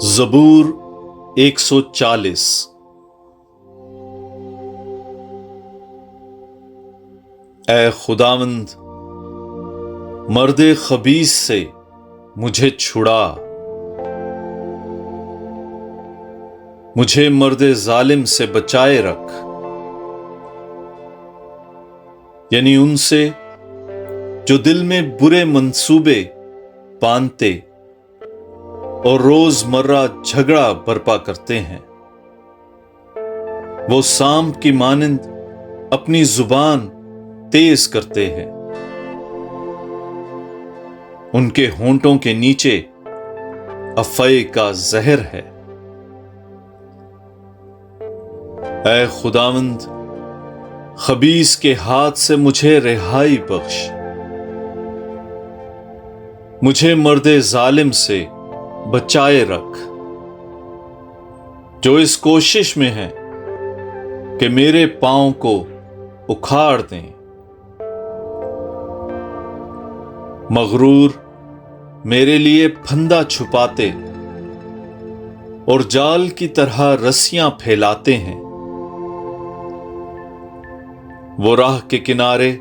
زبور 140۔ اے خداوند، مرد خبیث سے مجھے چھڑا، مجھے مرد ظالم سے بچائے رکھ، یعنی ان سے جو دل میں برے منصوبے باندھتے اور روز مرہ جھگڑا برپا کرتے ہیں۔ وہ سانپ کی مانند اپنی زبان تیز کرتے ہیں، ان کے ہونٹوں کے نیچے افعی کا زہر ہے۔ اے خداوند، خبیث کے ہاتھ سے مجھے رہائی بخش، مجھے مرد ظالم سے بچائے رکھ، جو اس کوشش میں ہیں کہ میرے پاؤں کو اکھاڑ دیں۔ مغرور میرے لیے پھندا چھپاتے اور جال کی طرح رسیاں پھیلاتے ہیں۔ وہ راہ کے کنارے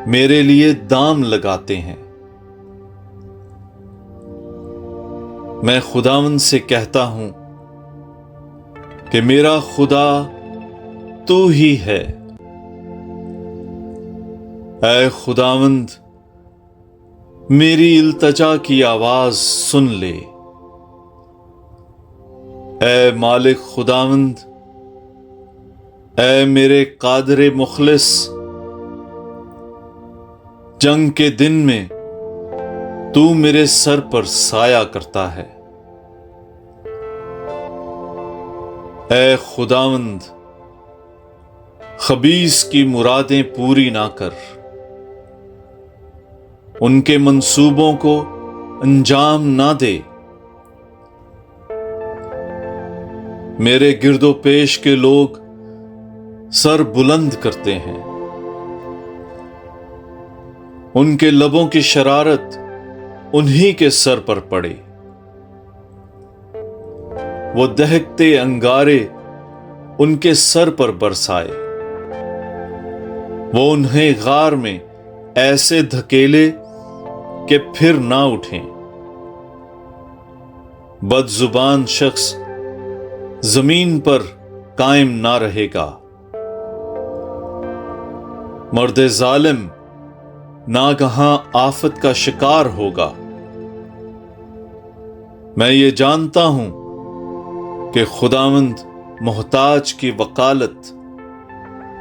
میرے لیے دام لگاتے ہیں۔ میں خداوند سے کہتا ہوں کہ میرا خدا تو ہی ہے۔ اے خداوند، میری التجا کی آواز سن لے۔ اے مالک خداوند، اے میرے قادر مخلص، جنگ کے دن میں تو میرے سر پر سایہ کرتا ہے۔ اے خداوند، خبیث کی مرادیں پوری نہ کر، ان کے منصوبوں کو انجام نہ دے۔ میرے گرد و پیش کے لوگ سر بلند کرتے ہیں، ان کے لبوں کی شرارت انہی کے سر پر پڑے۔ وہ دہکتے انگارے ان کے سر پر برسائے، وہ انہیں غار میں ایسے دھکیلے کہ پھر نہ اٹھیں۔ بد زبان شخص زمین پر قائم نہ رہے گا، مرد ظالم ناگہاں آفت کا شکار ہوگا۔ میں یہ جانتا ہوں کہ خداوند محتاج کی وکالت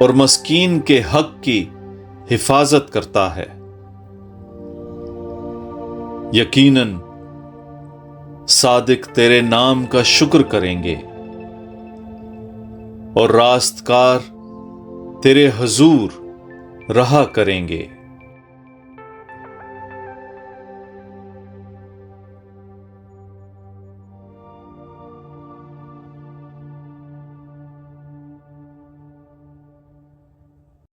اور مسکین کے حق کی حفاظت کرتا ہے۔ یقیناً صادق تیرے نام کا شکر کریں گے، اور راست کار تیرے حضور رہا کریں گے۔